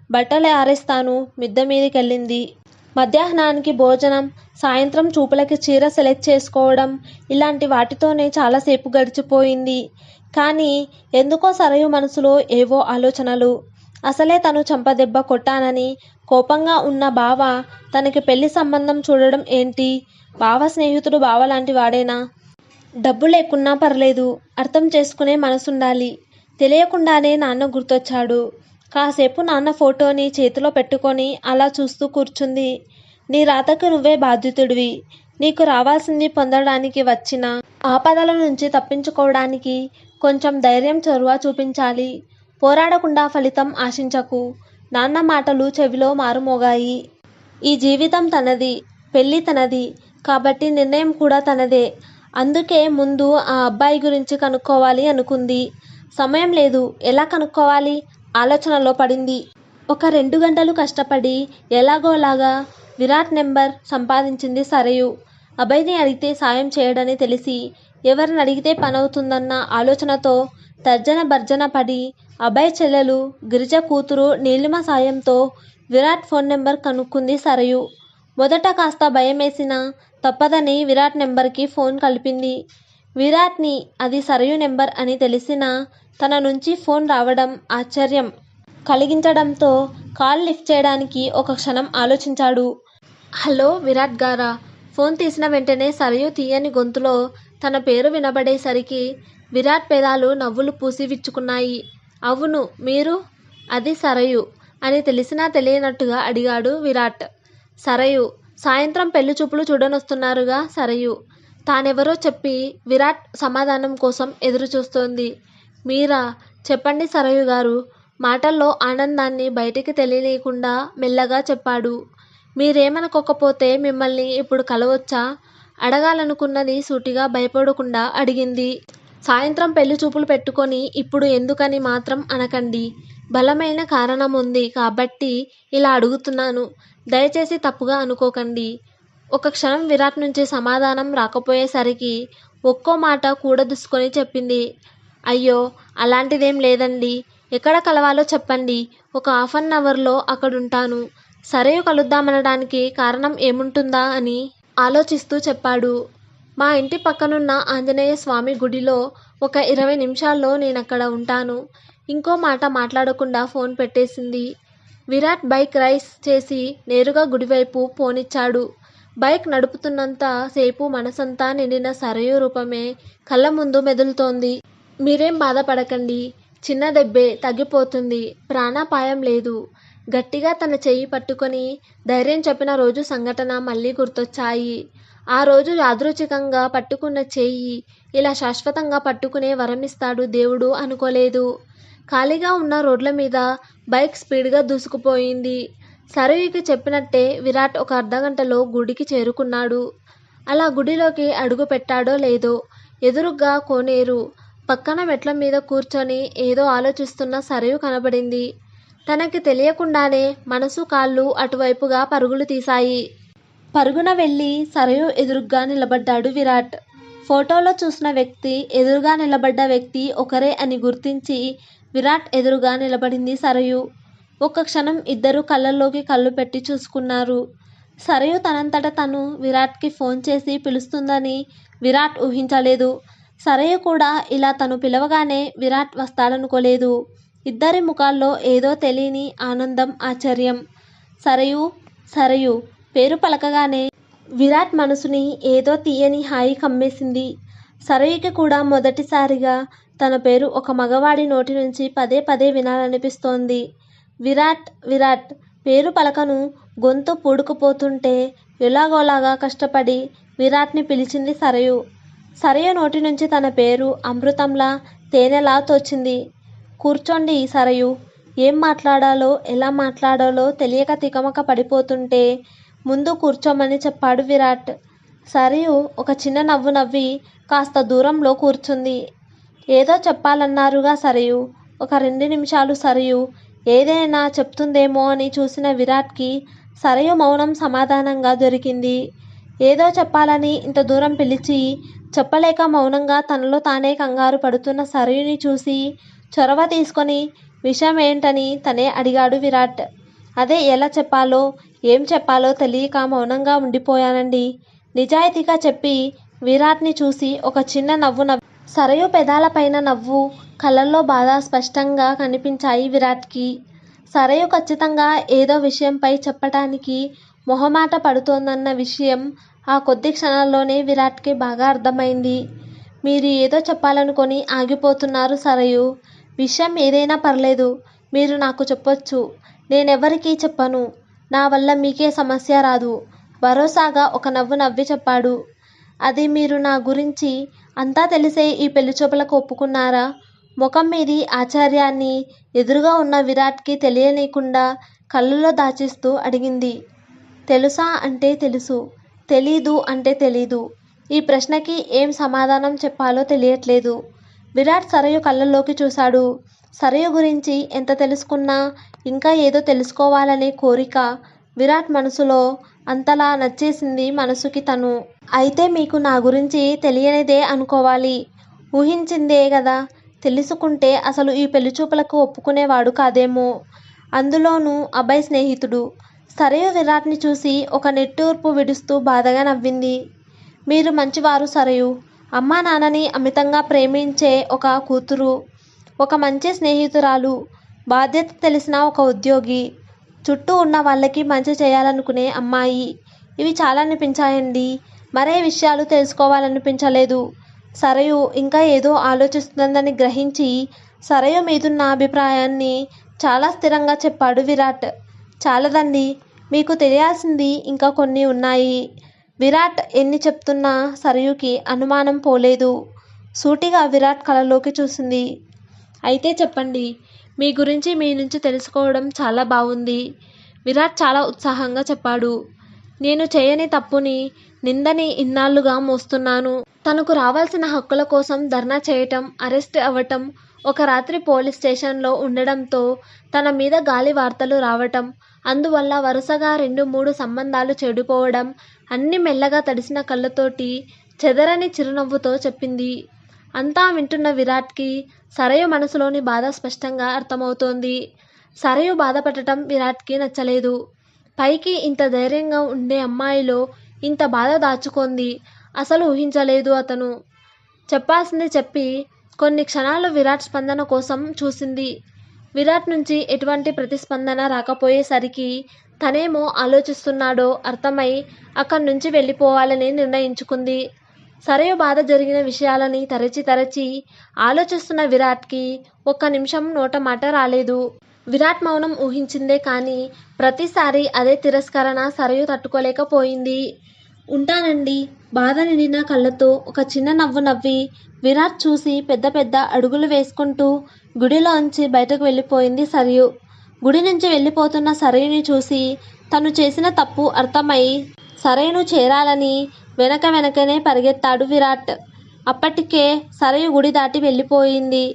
బట్టలు ఆరేస్తాను మిద్దె మీదికెళ్ళింది. మధ్యాహ్నానికి భోజనం, సాయంత్రం చూపులకి చీర సెలెక్ట్ చేసుకోవడం, ఇలాంటి వాటితోనే చాలాసేపు గడిచిపోయింది. కానీ ఎందుకో సరయు మనసులో ఏవో ఆలోచనలు. అసలే తను చంపదెబ్బ కొట్టానని కోపంగా ఉన్న బావ తనకి పెళ్లి సంబంధం చూడడం ఏంటి? బావ స్నేహితుడు బావలాంటి వాడేనా? డబ్బు లేకున్నా పర్లేదు, అర్థం చేసుకునే మనసుండాలి. తెలియకుండానే నాన్న గుర్తొచ్చాడు. కాసేపు నాన్న ఫోటోని చేతిలో పెట్టుకొని అలా చూస్తూ కూర్చుంది. నీ రాతకు నువ్వే బాధ్యుతుడివి. నీకు రావాల్సింది పొందడానికి వచ్చిన ఆపదల నుంచి తప్పించుకోవడానికి కొంచెం ధైర్యం, చొరవ చూపించాలి. పోరాడకుండా ఫలితం ఆశించకు. నాన్న మాటలు చెవిలో మారుమోగాయి. ఈ జీవితం తనది, పెళ్ళి తనది, కాబట్టి నిర్ణయం కూడా తనదే. అందుకే ముందు ఆ అబ్బాయి గురించి కనుక్కోవాలి అనుకుంది. సమయం లేదు, ఎలా కనుక్కోవాలి? ఆలోచనలో పడింది. ఒక 2 గంటలు కష్టపడి ఎలాగోలాగా విరాట్ నెంబర్ సంపాదించింది సరయు. అభయ్ని అడిగితే సాయం చేయడని తెలిసి ఎవరిని అడిగితే పనవుతుందన్న ఆలోచనతో తర్జన భర్జన పడి అభయ్ చెల్లెలు గిరిజ కూతురు నీలిమ సాయంతో విరాట్ ఫోన్ నెంబర్ కనుక్కుంది సరయు. మొదట కాస్త భయమేసినా తప్పదని విరాట్ నెంబర్కి ఫోన్ కలిపింది. విరాట్ని అది సరయు నెంబర్ అని తెలిసినా తన నుంచి ఫోన్ రావడం ఆశ్చర్యం కలిగించడంతో కాల్ లిఫ్ట్ చేయడానికి ఒక క్షణం ఆలోచించాడు. హలో విరాట్ గారా? ఫోన్ తీసిన వెంటనే సరయు తీయని గొంతులో తన పేరు వినబడేసరికి విరాట్ పెదాలు నవ్వులు పూసి విచ్చుకున్నాయి. అవును, మీరు? అది సరయు అని తెలిసినా తెలియనట్టుగా అడిగాడు విరాట్. సరయు, సాయంత్రం పెళ్లి చూపులు చూడనొస్తున్నారుగా సరయు. తానెవరో చెప్పి విరాట్ సమాధానం కోసం ఎదురు చూస్తోంది. మీరా? చెప్పండి సరయు గారు. మాటల్లో ఆనందాన్ని బయటికి తెలియనీయకుండా మెల్లగా చెప్పాడు. మీరేమనుకోకపోతే మిమ్మల్ని ఇప్పుడు కలవచ్చా? అడగాలనుకున్నది సూటిగా భయపడకుండా అడిగింది. సాయంత్రం పెళ్లి చూపులు పెట్టుకొని ఇప్పుడు ఎందుకని మాత్రం అనకండి. బలమైన కారణం ఉంది కాబట్టి ఇలా అడుగుతున్నాను. దయచేసి తప్పుగా అనుకోకండి. ఒక క్షణం విరాట్ నుంచి సమాధానం రాకపోయేసరికి ఒక్కో మాట కూడదీసుకొని చెప్పింది. అయ్యో, అలాంటిదేం లేదండి. ఎక్కడ కలవాలో చెప్పండి. ఒక హాఫ్ అన్ అవర్లో అక్కడుంటాను. సరయు కలుద్దామనడానికి కారణం ఏముంటుందా అని ఆలోచిస్తూ చెప్పాడు. మా ఇంటి పక్కనున్న ఆంజనేయ స్వామి గుడిలో ఒక 20 నిమిషాల్లో నేనక్కడ ఉంటాను. ఇంకో మాట మాట్లాడకుండా ఫోన్ పెట్టేసింది. విరాట్ బైక్ రైస్ చేసి నేరుగా గుడివైపు పోనిచ్చాడు. బైక్ నడుపుతున్నంత సేపు మనసంతా నిండిన సరయు రూపమే కళ్ళ ముందు మెదులుతోంది. మీరేం బాధపడకండి. చిన్న దెబ్బే, తగ్గిపోతుంది. ప్రాణాపాయం లేదు. గట్టిగా తన చెయ్యి పట్టుకొని ధైర్యం చెప్పిన రోజు సంఘటన మళ్ళీ గుర్తొచ్చాయి. ఆ రోజు యాదృచ్ఛికంగా పట్టుకున్న చెయ్యి ఇలా శాశ్వతంగా పట్టుకునే వరమిస్తాడు దేవుడు అనుకోలేదు. ఖాళీగా ఉన్న రోడ్ల మీద బైక్ స్పీడ్గా దూసుకుపోయింది. సరయుకి చెప్పినట్టే విరాట్ ఒక అర్ధగంటలో గుడికి చేరుకున్నాడు. అలా గుడిలోకి అడుగు పెట్టాడో లేదో ఎదురుగ్గా కోనేరు పక్కన మెట్ల మీద కూర్చొని ఏదో ఆలోచిస్తున్న సరయు కనబడింది. తనకి తెలియకుండానే మనసు, కాళ్ళు అటువైపుగా పరుగులు తీశాయి. పరుగున వెళ్ళి సరయు ఎదురుగ్గా నిలబడ్డాడు విరాట్. ఫోటోలో చూసిన వ్యక్తి, ఎదురుగా నిలబడ్డ వ్యక్తి ఒకరే అని గుర్తించి విరాట్ ఎదురుగా నిలబడింది సరయు. ఒక్క క్షణం ఇద్దరు కళ్ళల్లోకి కళ్ళు పెట్టి చూసుకున్నారు. సరయు తనంతట తను విరాట్కి ఫోన్ చేసి పిలుస్తుందని విరాట్ ఊహించలేదు. సరయు కూడా ఇలా తను పిలవగానే విరాట్ వస్తాడనుకోలేదు. ఇద్దరి ముఖాల్లో ఏదో తెలియని ఆనందం, ఆశ్చర్యం. సరయూ సరయూ పేరు పలకగానే విరాట్ మనసుని ఏదో తీయని హాయి కమ్మేసింది. సరయుకి కూడా మొదటిసారిగా తన పేరు ఒక మగవాడి నోటి నుంచి పదే పదే వినాలనిపిస్తోంది. విరాట్ విరాట్ పేరు పలకను గొంతు పూడుకుపోతుంటే ఎలాగోలాగా కష్టపడి విరాట్ని పిలిచింది సరయు. సరయు నోటి నుంచి తన పేరు అమృతంలా, తేనెలా తోచింది. కూర్చోండి సరయు. ఏం మాట్లాడాలో, ఎలా మాట్లాడాలో తెలియక తికమక పడిపోతుంటే ముందు కూర్చోమని చెప్పాడు విరాట్. సరయు ఒక చిన్న నవ్వు నవ్వి కాస్త దూరంలో కూర్చుంది. ఏదో చెప్పాలన్నారుగా సరయు. ఒక 2 నిమిషాలు సరయు ఏదైనా చెప్తుందేమో అని చూసిన విరాట్కి సరయు మౌనం సమాధానంగా దొరికింది. ఏదో చెప్పాలని ఇంత దూరం పిలిచి చెప్పలేక మౌనంగా తనలో తానే కంగారు పడుతున్న సరయుని చూసి చొరవ తీసుకొని విషయం ఏంటని తనే అడిగాడు విరాట్. అదే ఎలా చెప్పాలో, ఏం చెప్పాలో తెలియక మౌనంగా ఉండిపోయానండి. నిజాయితీగా చెప్పి విరాట్ని చూసి ఒక చిన్న నవ్వు నవ్వి సరయు పెదాలపైన నవ్వు, కళ్ళల్లో బాధ స్పష్టంగా కనిపించాయి విరాట్కి. సరయు ఖచ్చితంగా ఏదో విషయంపై చెప్పటానికి మొహమాట పడుతోందన్న విషయం ఆ కొద్ది క్షణాల్లోనే విరాట్కి బాగా అర్థమైంది. మీరు ఏదో చెప్పాలనుకొని ఆగిపోతున్నారు సరయు. విషయం ఏదైనా పర్లేదు, మీరు నాకు చెప్పొచ్చు. నేనెవరికీ చెప్పను. నా వల్ల మీకే సమస్య రాదు. భరోసాగా ఒక నవ్వు నవ్వి చెప్పాడు. అది మీరు నా గురించి అంతా తెలిసే ఈ పెళ్లిచూపులకు ఒప్పుకున్నారా? ముఖం మీది ఆశ్చర్యాన్ని ఎదురుగా ఉన్న విరాట్కి తెలియనీయకుండా కళ్ళలో దాచిస్తూ అడిగింది. తెలుసా అంటే తెలుసు, తెలీదు అంటే తెలీదు. ఈ ప్రశ్నకి ఏం సమాధానం చెప్పాలో తెలియట్లేదు. విరాట్ సరయు కళ్ళల్లోకి చూశాడు. సరయు గురించి ఎంత తెలుసుకున్నా ఇంకా ఏదో తెలుసుకోవాలనే కోరిక విరాట్ మనసులో అంతలా నచ్చేసింది మనసుకి తను. అయితే మీకు నా గురించి తెలియనిదే అనుకోవాలి. ఊహించిందే గదా. తెలుసుకుంటే అసలు ఈ పెళ్లిచూపులకు ఒప్పుకునేవాడు కాదేమో. అందులోనూ అభయ్ స్నేహితుడు. సరయు విరాట్ని చూసి ఒక నిట్టూర్పు విడుస్తూ బాధగా నవ్వింది. మీరు మంచివారు సరయు. అమ్మా నాన్నని అమితంగా ప్రేమించే ఒక కూతురు, ఒక మంచి స్నేహితురాలు, బాధ్యత తెలిసిన ఒక ఉద్యోగి, చుట్టూ ఉన్న వాళ్ళకి మంచి చేయాలనుకునే అమ్మాయి. ఇవి చాలా అనిపించాయండి. మరే విషయాలు తెలుసుకోవాలనిపించలేదు. సరయు ఇంకా ఏదో ఆలోచిస్తుందని గ్రహించి సరయు మీదున్న అభిప్రాయాన్ని చాలా స్థిరంగా చెప్పాడు విరాట్. చాలదండి, మీకు తెలియాల్సింది ఇంకా కొన్ని ఉన్నాయి. విరాట్ ఎన్ని చెప్తున్నా సరయుకి అనుమానం పోలేదు. సూటిగా విరాట్ కళ్ళలోకి చూసింది. అయితే చెప్పండి. మీ గురించి మీ నుంచి తెలుసుకోవడం చాలా బాగుంది. విరాట్ చాలా ఉత్సాహంగా చెప్పాడు. నేను చేయని తప్పుని, నిందని ఇన్నాళ్లుగా మోస్తున్నాను. తనకు రావాల్సిన హక్కుల కోసం ధర్నా చేయటం, అరెస్ట్ అవ్వటం, ఒక రాత్రి పోలీస్ స్టేషన్లో ఉండడంతో తన మీద గాలి వార్తలు రావటం, అందువల్ల వరుసగా 2-3 సంబంధాలు చెడిపోవడం అన్నీ మెల్లగా తడిసిన కళ్ళతోటి చెదరని చిరునవ్వుతో చెప్పింది. అంతా వింటున్న విరాట్కి సరయు మనసులోని బాధ స్పష్టంగా అర్థమవుతోంది. సరయు బాధపడటం విరాట్కి నచ్చలేదు. పైకి ఇంత ధైర్యంగా ఉండే అమ్మాయిలో ఇంత బాధ దాచుకుంది అసలు ఊహించలేదు అతను. చెప్పాల్సింది చెప్పి కొన్ని క్షణాలు విరాట్ స్పందన కోసం చూసింది. విరాట్ నుంచి ఎటువంటి ప్రతిస్పందన రాకపోయేసరికి తనేమో ఆలోచిస్తున్నాడో అర్థమై అక్కడి నుంచి వెళ్ళిపోవాలని నిర్ణయించుకుంది. సరయు బాధ జరిగిన విషయాలని తరచి తరచి ఆలోచిస్తున్న విరాట్కి ఒక్క నిమిషం నోట మాట రాలేదు. విరాట్ మౌనం ఊహించిందే కానీ ప్రతిసారి అదే తిరస్కరణ సరయు తట్టుకోలేకపోయింది. ఉంటానండి. బాధ నిండిన కళ్ళతో ఒక చిన్న నవ్వు నవ్వి విరాట్ చూసి పెద్ద పెద్ద అడుగులు వేసుకుంటూ గుడిలోంచి బయటకు వెళ్ళిపోయింది సరయు. గుడి నుంచి వెళ్ళిపోతున్న సరయుని చూసి తను చేసిన తప్పు అర్థమై సరయును చేరాలని వెనకనే పరిగెత్తాడు విరాట్. అప్పటికే సరయు గుడి దాటి వెళ్ళిపోయింది.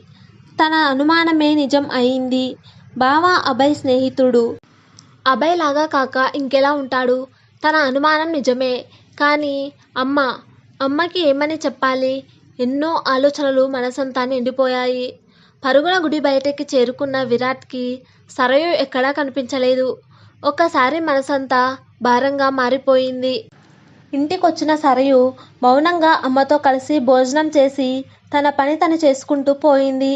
తన అనుమానమే నిజం అయింది. బావ అభయ్ స్నేహితుడు. అభయ్ లాగా కాక ఇంకెలా ఉంటాడు? తన అనుమానం నిజమే. కానీ అమ్మకి ఏమని చెప్పాలి? ఎన్నో ఆలోచనలు మనసంతా నిండిపోయాయి. పరుగున గుడి బయటకి చేరుకున్న విరాట్కి సరయు ఎక్కడా కనిపించలేదు. ఒక్కసారి మనసంతా భారంగా మారిపోయింది. ఇంటికొచ్చిన సరయు మౌనంగా అమ్మతో కలిసి భోజనం చేసి తన పని తను చేసుకుంటూ పోయింది.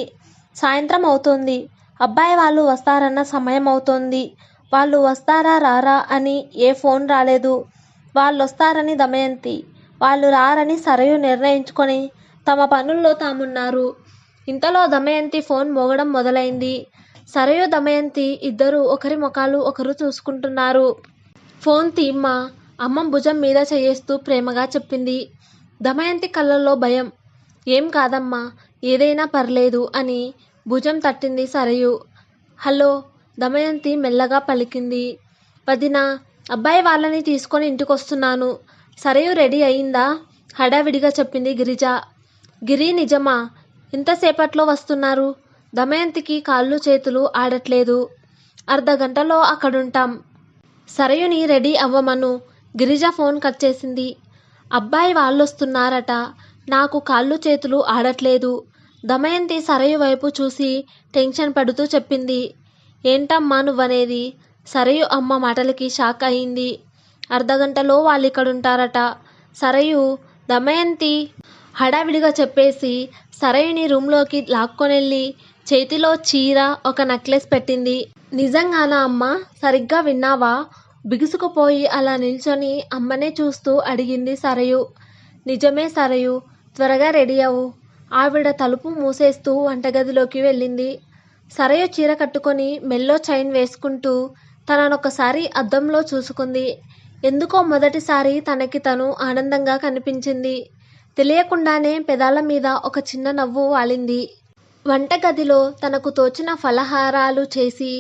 సాయంత్రం అవుతోంది. అబ్బాయి వాళ్ళు వస్తారన్న సమయం అవుతోంది. వాళ్ళు వస్తారా రారా అని ఏ ఫోన్ రాలేదు. వాళ్ళొస్తారని దమయంతి, వాళ్ళు రారని సరయు నిర్ణయించుకొని తమ పనుల్లో తామున్నారు. ఇంతలో దమయంతి ఫోన్ మోగడం మొదలైంది. సరయు దమయంతి ఇద్దరూ ఒకరి ముఖాలు ఒకరు చూసుకుంటున్నారు. ఫోన్ తీమ్మా, అమ్మ భుజం మీద చేయేస్తూ ప్రేమగా చెప్పింది. దమయంతి కళ్ళల్లో భయం. ఏం కాదమ్మా, ఏదైనా పర్లేదు అని భుజం తట్టింది సరయు. హలో, దమయంతి మెల్లగా పలికింది. వదినా, అబ్బాయి వాళ్ళని తీసుకొని ఇంటికొస్తున్నాను. సరయు రెడీ అయిందా? హడావిడిగా చెప్పింది గిరిజ. గిరి, నిజమా? ఇంతసేపట్లో వస్తున్నారు? దమయంతికి కాళ్ళు చేతులు ఆడట్లేదు. అర్ధగంటలో అక్కడుంటాం. సరయుని రెడీ అవ్వమను. గిరిజ ఫోన్ కట్ చేసింది. అబ్బాయి వాళ్ళొస్తున్నారట. నాకు కాళ్ళు చేతులు ఆడట్లేదు. దమయంతి సరయు వైపు చూసి టెన్షన్ పడుతూ చెప్పింది. ఏంటమ్మా నువ్వనేది? సరయు అమ్మ మాటలకి షాక్ అయింది. అర్ధగంటలో వాళ్ళిక్కడుంటారట. సరయు, దమయంతి హడావిడిగా చెప్పేసి సరయుని రూంలోకి లాక్కొనెళ్ళి చేతిలో చీర, ఒక నెక్లెస్ పెట్టింది. నిజంగానా అమ్మా? సరిగ్గా విన్నావా? బిగుసుకుపోయి అలా నిల్చొని అమ్మనే చూస్తూ అడిగింది సరయు. నిజమే సరయు, త్వరగా రెడీ అవ్వు. ఆవిడ తలుపు మూసేస్తూ వంటగదిలోకి వెళ్ళింది. సరయు చీర కట్టుకొని మెల్లో చైన్ వేసుకుంటూ తననొకసారి అద్దంలో చూసుకుంది. ఎందుకో మొదటిసారి తనకి తను ఆనందంగా కనిపించింది. తెలియకుండానే పెదాల మీద ఒక చిన్న నవ్వు వాలింది. వంటగదిలో తనకు తోచిన ఫలహారాలు చేసి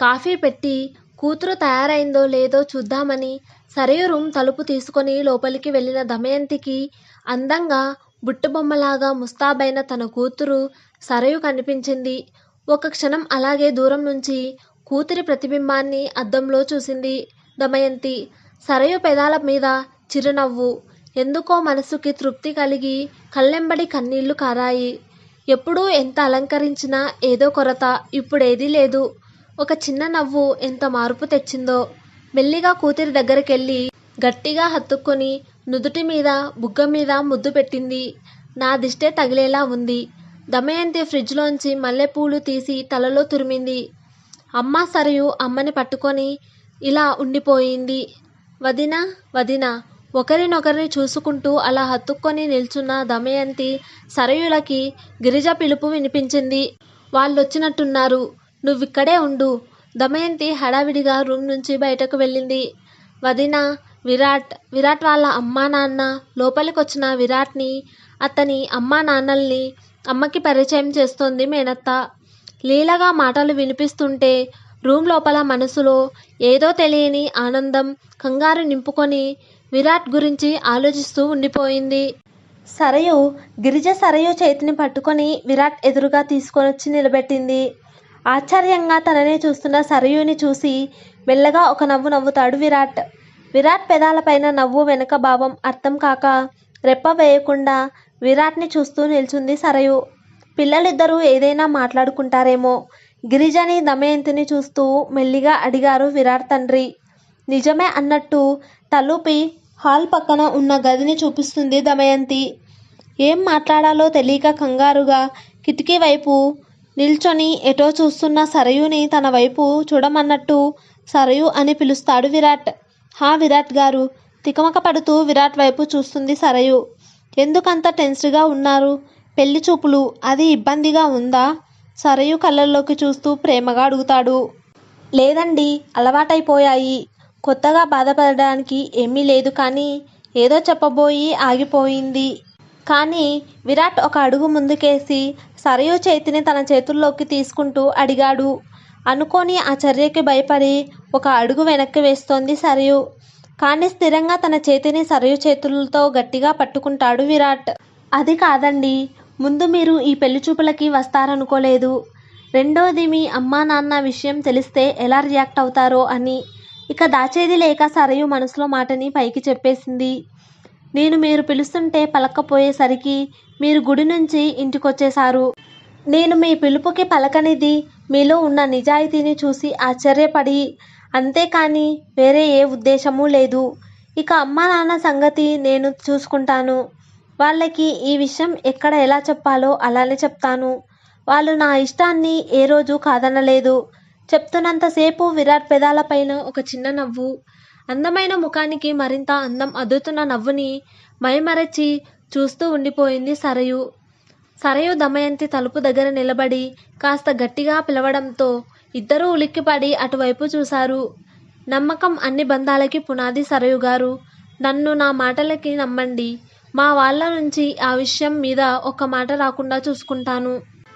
కాఫీ పెట్టి కూతురు తయారైందో లేదో చూద్దామని సరయు రూమ్ తలుపు తీసుకొని లోపలికి వెళ్ళిన దమయంతికి అందంగా బుట్టబొమ్మలాగా ముస్తాబైన తన కూతురు సరయు కనిపించింది. ఒక క్షణం అలాగే దూరం నుంచి కూతురి ప్రతిబింబాన్ని అద్దంలో చూసింది దమయంతి. సరయు పెదాల మీద చిరునవ్వు. ఎందుకో మనసుకి తృప్తి కలిగి కళ్ళెంబడి కన్నీళ్లు కారాయి. ఎప్పుడూ ఎంత అలంకరించినా ఏదో కొరత, ఇప్పుడేదీ లేదు. ఒక చిన్న నవ్వు ఎంత మార్పు తెచ్చిందో. మెల్లిగా కూతురి దగ్గరికెళ్ళి గట్టిగా హత్తుకొని నుదుటి మీద, బుగ్గ మీద ముద్దు పెట్టింది. నా దిష్టే తగిలేలా ఉంది. దమయంతి ఫ్రిడ్జ్లోంచి మల్లెపూలు తీసి తలలో తురిమింది. అమ్మ సరయు అమ్మని పట్టుకొని ఇలా ఉండిపోయింది. వదినా, వదినా. ఒకరినొకరిని చూసుకుంటూ అలా హత్తుకొని నిల్చున్న దమయంతి, సరయులకి గిరిజ పిలుపు వినిపించింది. వాళ్ళొచ్చినట్టున్నారు. నువ్విక్కడే ఉండు. దమయంతి హడావిడిగా రూమ్ నుంచి బయటకు వెళ్ళింది. వదినా, విరాట్ వాళ్ళ అమ్మా నాన్న. లోపలికొచ్చిన విరాట్ని, అతని అమ్మా నాన్నల్ని అమ్మకి పరిచయం చేస్తోంది మేనత్త. లీలగా మాటలు వినిపిస్తుంటే రూమ్ లోపల మనసులో ఏదో తెలియని ఆనందం, కంగారు నింపుకొని విరాట్ గురించి ఆలోచిస్తూ ఉండిపోయింది. సరయు చేతిని పట్టుకొని విరాట్ ఎదురుగా తీసుకొనొచ్చి నిలబెట్టింది. ఆశ్చర్యంగా తననే చూస్తున్న సరయుని చూసి మెల్లగా ఒక నవ్వు నవ్వుతాడు విరాట్. విరాట్ పెదాలపైన నవ్వు వెనక భావం అర్థం కాక రెప్ప వేయకుండా విరాట్ని చూస్తూ నిల్చుంది సరయు. పిల్లలిద్దరూ ఏదైనా మాట్లాడుకుంటారేమో. గిరిజని దమయంతిని చూస్తూ మెల్లిగా అడిగారు విరాట్ తండ్రి. నిజమే అన్నట్టు తలుపి హాల్ పక్కన ఉన్న గదిని చూపిస్తుంది దమయంతి. ఏం మాట్లాడాలో తెలియక కంగారుగా కిటికీ వైపు నిల్చొని ఎటో చూస్తున్న సరయుని తన వైపు చూడమన్నట్టు సరయు అని పిలుస్తాడు విరాట్. హా విరాట్ గారు. తికమక పడుతూ విరాట్ వైపు చూస్తుంది సరయు. ఎందుకంత టెన్స్డ్గా ఉన్నారు? పెళ్లి చూపులు, అది ఇబ్బందిగా ఉందా? సరయు కళ్ళల్లోకి చూస్తూ ప్రేమగా అడుగుతాడు. లేదండి, అలవాటైపోయాయి. కొత్తగా బాధపడడానికి ఏమీ లేదు కానీ ఏదో చెప్పబోయి ఆగిపోయింది. కానీ విరాట్ ఒక అడుగు ముందుకేసి సరయు చేతిని తన చేతుల్లోకి తీసుకుంటూ అడిగాడు. అనుకోని ఆ చర్యకి భయపడి ఒక అడుగు వెనక్కి వేస్తోంది సరయు. కానీ స్థిరంగా తన చేతిని సరయు చేతులతో గట్టిగా పట్టుకుంటాడు విరాట్. అది కాదండి, ముందు మీరు ఈ పెళ్లి చూపులకి వస్తారనుకోలేదు. రెండోది మీ అమ్మా నాన్న విషయం తెలిస్తే ఎలా రియాక్ట్ అవుతారో అని. ఇక దాచేది లేక సరయు మనసులో మాటని పైకి చెప్పేసింది. మీరు పిలుస్తుంటే పలక్కపోయేసరికి మీరు గుడి నుంచి ఇంటికొచ్చేశారు. నేను మీ పిలుపుకి పలకనిది మీలో ఉన్న నిజాయితీని చూసి ఆశ్చర్యపడి, అంతేకాని వేరే ఏ ఉద్దేశమూ లేదు. ఇక అమ్మా నాన్న సంగతి నేను చూసుకుంటాను. వాళ్ళకి ఈ విషయం ఎక్కడ ఎలా చెప్పాలో అలానే చెప్తాను. వాళ్ళు నా ఇష్టాన్ని ఏ రోజు కాదనలేదు. చెప్తున్నంతసేపు విరాట్ పెదాలపైన ఒక చిన్న నవ్వు. అందమైన ముఖానికి మరింత అందం అద్దుతున్న నవ్వుని మైమరచి చూస్తూ ఉండిపోయింది సరయు. సరయు దమయంతి తలుపు దగ్గర నిలబడి కాస్త గట్టిగా పిలవడంతో ఇద్దరూ ఉలిక్కిపడి అటువైపు చూశారు. నమ్మకం అన్ని బంధాలకి పునాది సరయు గారు. నన్ను నా మాటలకి నమ్మండి. మా వాళ్ళ నుంచి ఆ విషయం మీద ఒక్క మాట రాకుండా చూసుకుంటాను.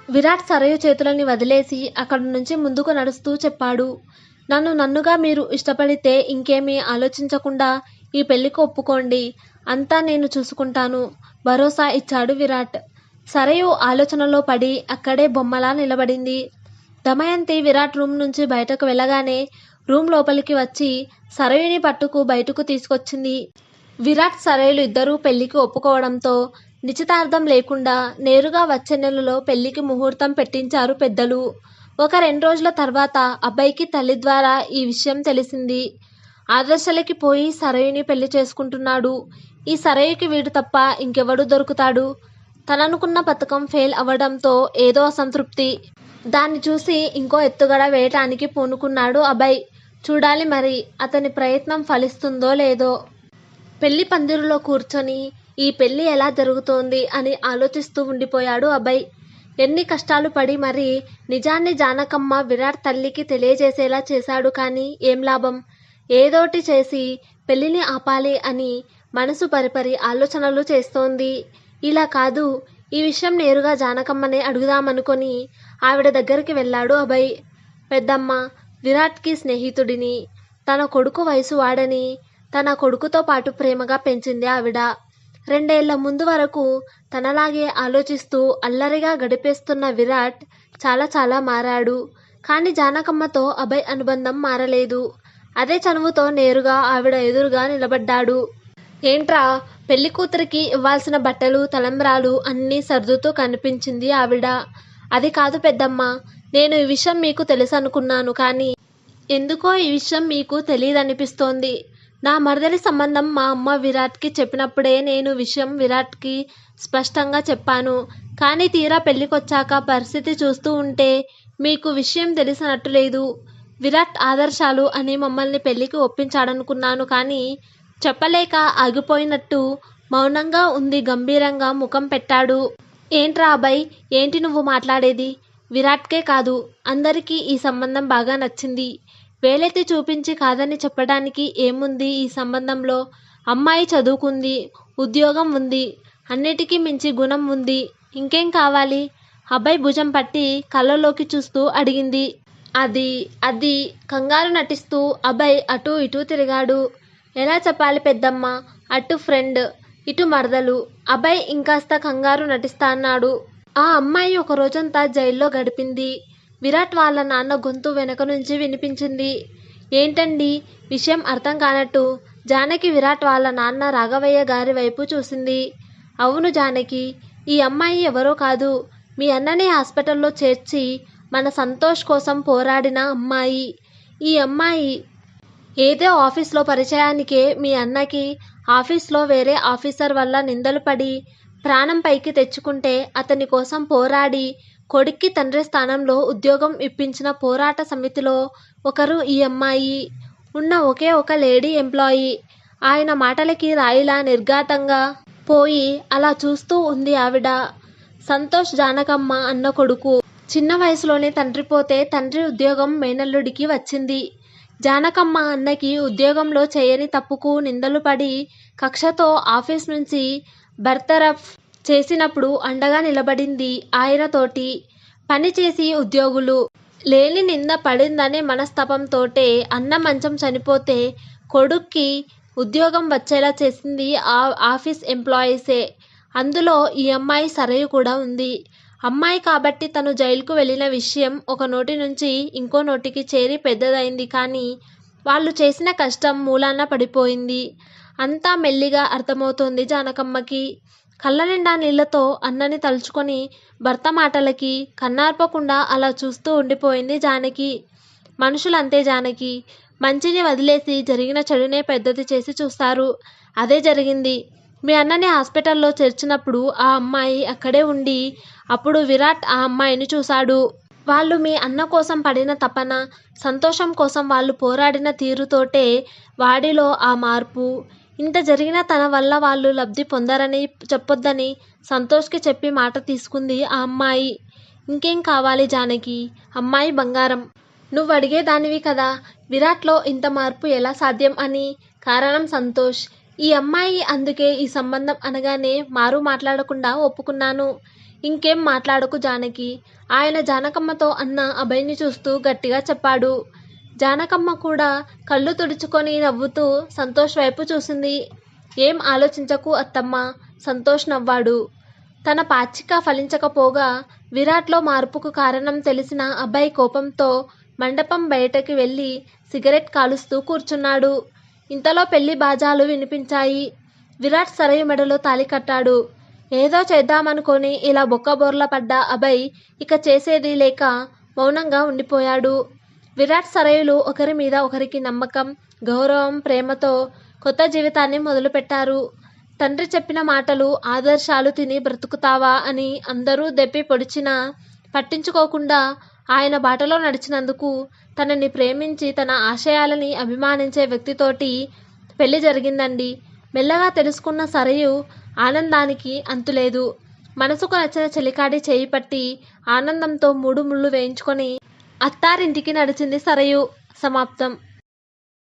విరాట్ సరయు చేతులని వదిలేసి అక్కడి నుంచి ముందుకు నడుస్తూ చెప్పాడు. నన్నుగా మీరు ఇష్టపడితే ఇంకేమీ ఆలోచించకుండా ఈ పెళ్లికి ఒప్పుకోండి. అంతా నేను చూసుకుంటాను భరోసా ఇచ్చాడు విరాట్. సరయు ఆలోచనలో పడి అక్కడే బొమ్మలా నిలబడింది. దమయంతి విరాట్ రూమ్ నుంచి బయటకు వెళ్ళగానే రూమ్ లోపలికి వచ్చి సరయుని పట్టుకు బయటకు తీసుకొచ్చింది. విరాట్ సరయులు ఇద్దరూ పెళ్లికి ఒప్పుకోవడంతో నిశ్చితార్థం లేకుండా నేరుగా వచ్చే నెలలో పెళ్లికి ముహూర్తం పెట్టించారు పెద్దలు. ఒక 2 రోజుల తర్వాత అబ్బాయికి తల్లి ద్వారా ఈ విషయం తెలిసింది. ఆదర్శలకి పోయి సరయుని పెళ్లి చేసుకుంటున్నాడు. ఈ సరయుకి వీడు తప్ప ఇంకెవడు దొరుకుతాడు? తననుకున్న పథకం ఫెయిల్ అవ్వడంతో ఏదో అసంతృప్తి. దాన్ని చూసి ఇంకో ఎత్తుగడ వేయటానికి పూనుకున్నాడు అభయ్. చూడాలి మరి అతని ప్రయత్నం ఫలిస్తుందో లేదో. పెళ్లి పందిరులో కూర్చొని ఈ పెళ్లి ఎలా జరుగుతోంది అని ఆలోచిస్తూ ఉండిపోయాడు అభయ్. ఎన్ని కష్టాలు పడి మరి నిజాన్ని జానకమ్మ విరాట్ తల్లికి తెలియజేసేలా చేశాడు. కానీ ఏం లాభం? ఏదోటి చేసి పెళ్లిని ఆపాలి అని మనసు పరిపరి ఆలోచనలు చేస్తోంది. ఇలా కాదు, ఈ విషయం నేరుగా జానకమ్మనే అడుగుదామనుకొని ఆవిడ దగ్గరికి వెళ్ళాడు అభయ్. పెద్దమ్మ, విరాట్కి స్నేహితుడిని, తన కొడుకు వయసు వాడని తన కొడుకుతో పాటు ప్రేమగా పెంచింది ఆవిడ. 2 ఏళ్ల ముందు వరకు తనలాగే ఆలోచిస్తూ అల్లరిగా గడిపేస్తున్న విరాట్ చాలా మారాడు. కానీ జానకమ్మతో అభయ్ అనుబంధం మారలేదు. అదే చనువుతో నేరుగా ఆవిడ ఎదురుగా నిలబడ్డాడు. ఏంట్రా, పెళ్లి కూతురికి ఇవ్వాల్సిన బట్టలు తలంబ్రాలు అన్నీ సర్దుతూ కనిపించింది ఆవిడ. అది కాదు పెద్దమ్మ, నేను ఈ విషయం మీకు తెలుసనుకున్నాను. కానీ ఎందుకో ఈ విషయం మీకు తెలియదనిపిస్తోంది. నా మరదలి సంబంధం మా అమ్మ విరాట్కి చెప్పినప్పుడే నేను విషయం విరాట్కి స్పష్టంగా చెప్పాను. కానీ తీరా పెళ్లికొచ్చాక పరిస్థితి చూస్తూ ఉంటే మీకు విషయం తెలిసినట్టు లేదు. విరాట్ ఆదర్శాలు అని మమ్మల్ని పెళ్లికి ఒప్పించాడనుకున్నాను. కానీ చెప్పలేక ఆగిపోయినట్టు మౌనంగా ఉంది. గంభీరంగా ముఖం పెట్టాడు. ఏంట్రా అభయ్, ఏంటి నువ్వు మాట్లాడేది? విరాట్కే కాదు, అందరికీ ఈ సంబంధం బాగా నచ్చింది. వేలెత్తి చూపించి కాదని చెప్పడానికి ఏముంది ఈ సంబంధంలో? అమ్మాయి చదువుకుంది, ఉద్యోగం ఉంది, అన్నిటికీ మించి గుణం ఉంది. ఇంకేం కావాలి? అబ్బాయి భుజం పట్టి కళ్ళలోకి చూస్తూ అడిగింది. అది కంగారు నటిస్తూ అభయ్ అటూ ఇటూ తిరిగాడు. ఎలా చెప్పాలి పెద్దమ్మ? అటు ఫ్రెండ్, ఇటు మరదలు. అభయ్ ఇంకాస్త కంగారు నటిస్తా అన్నాడు. ఆ అమ్మాయి ఒక రోజంతా జైల్లో గడిపింది. విరాట్ వాళ్ళ నాన్న గొంతు వెనక నుంచి వినిపించింది. ఏంటండి? విషయం అర్థం కానట్టు జానకి విరాట్ వాళ్ళ నాన్న రాఘవయ్య గారి వైపు చూసింది. అవును జానకి, ఈ అమ్మాయి ఎవరో కాదు, మీ అన్నని హాస్పిటల్లో చేర్చి మన సంతోష్ కోసం పోరాడిన అమ్మాయి. ఈ అమ్మాయి ఏదో ఆఫీస్లో పరిచయానికే మీ అన్నకి ఆఫీస్లో వేరే ఆఫీసర్ వల్ల నిందలు పడి ప్రాణం పైకి తెచ్చుకుంటే అతని కోసం పోరాడి కొడుక్కి తండ్రి స్థానంలో ఉద్యోగం ఇప్పించిన పోరాట సమితిలో ఒకరు ఈ అమ్మాయి. ఉన్న ఒకే ఒక లేడీ ఎంప్లాయీ. ఆయన మాటలకి రాయిలా నిర్ఘాతంగా పోయి అలా చూస్తూ ఉంది ఆవిడ. సంతోష్ జానకమ్మ అన్న కొడుకు. చిన్న వయసులోనే తండ్రి పోతే తండ్రి ఉద్యోగం మేనల్లుడికి వచ్చింది. జానకమ్మ అన్నకి ఉద్యోగంలో చేయని తప్పుకు నిందలు పడి కక్షతో ఆఫీస్ నుంచి బర్తరఫ్ చేసినప్పుడు అండగా నిలబడింది. ఆయనతోటి పనిచేసి ఉద్యోగులు లేని నింద పడిందనే మనస్తాపంతోటే అన్న మంచం చనిపోతే కొడుక్కి ఉద్యోగం వచ్చేలా చేసింది ఆ ఆఫీస్ ఎంప్లాయీసే. అందులో ఈ అమ్మాయి సరయు కూడా ఉంది. అమ్మాయి కాబట్టి తను జైలుకు వెళ్ళిన విషయం ఒక నోటి నుంచి ఇంకో నోటికి చేరి పెద్దదైంది. కానీ వాళ్ళు చేసిన కష్టం మూలాన పడిపోయింది. అంతా మెల్లిగా అర్థమవుతోంది జానకమ్మకి. కళ్ళ నిండా నీళ్లతో అన్నని తలుచుకొని భర్త మాటలకి కన్నార్పకుండా అలా చూస్తూ ఉండిపోయింది జానకి. మనుషులంతే జానకి, మంచిని వదిలేసి జరిగిన చెడునే పెద్దది చేసి చూస్తారు. అదే జరిగింది. మీ అన్నని హాస్పిటల్లో చేర్చినప్పుడు ఆ అమ్మాయి అక్కడే ఉండి అప్పుడు విరాట్ ఆ అమ్మాయిని చూశాడు. వాళ్ళు మీ అన్న కోసం పడిన తపన, సంతోషం కోసం వాళ్ళు పోరాడిన తీరుతోటే వాడిలో ఆ మార్పు. ఇంత జరిగినా తన వల్ల వాళ్ళు లబ్ధి పొందరని చెప్పొద్దని సంతోష్కి చెప్పి మాట తీసుకుంది ఆ అమ్మాయి. ఇంకేం కావాలి జానకి? అమ్మాయి బంగారం. నువ్వు అడిగేదానివి కదా విరాట్లో ఇంత మార్పు ఎలా సాధ్యం అని. కారణం సంతోష్. ఈ అమ్మాయి. అందుకే ఈ సంబంధం అనగానే మారు మాట్లాడకుండా ఒప్పుకున్నాను. ఇంకేం మాట్లాడకు జానకి. ఆయన జానకమ్మతో అన్న అభయ్ని చూస్తూ గట్టిగా చెప్పాడు. జానకమ్మ కూడా కళ్ళు తుడుచుకొని నవ్వుతూ సంతోష్ వైపు చూసింది. ఏం ఆలోచించకు అత్తమ్మ. సంతోష్ నవ్వాడు. తన పాచిక ఫలించకపోగా విరాట్లో మార్పుకు కారణం తెలిసిన అభయ్ కోపంతో మండపం బయటకి వెళ్ళి సిగరెట్ కాలుస్తూ కూర్చున్నాడు. ఇంతలో పెళ్లి బాజాలు వినిపించాయి. విరాట్ సరయు మెడలో తాళి కట్టాడు. ఏదో చేద్దామనుకొని ఇలా బొక్కబోర్ల పడ్డ అభయ్ ఇక చేసేది లేక మౌనంగా ఉండిపోయాడు. విరాట్ సరయులు ఒకరి మీద ఒకరికి నమ్మకం, గౌరవం, ప్రేమతో కొత్త జీవితాన్ని మొదలుపెట్టారు. తండ్రి చెప్పిన మాటలు, ఆదర్శాలు తిని బ్రతుకుతావా అని అందరూ దెప్పి పొడిచినా పట్టించుకోకుండా ఆయన బాటలో నడిచినందుకు, తనని ప్రేమించి తన ఆశయాలని అభిమానించే వ్యక్తితోటి పెళ్లి జరిగిందండి. మెల్లగా తెలుసుకున్న సరయు ఆనందానికి అంతులేదు. మనసుకు నచ్చిన చెలికాడి చేయి పట్టి ఆనందంతో 3 ముళ్ళు వేయించుకొని అత్తారింటికి నడిచింది సరయు. సమాప్తం.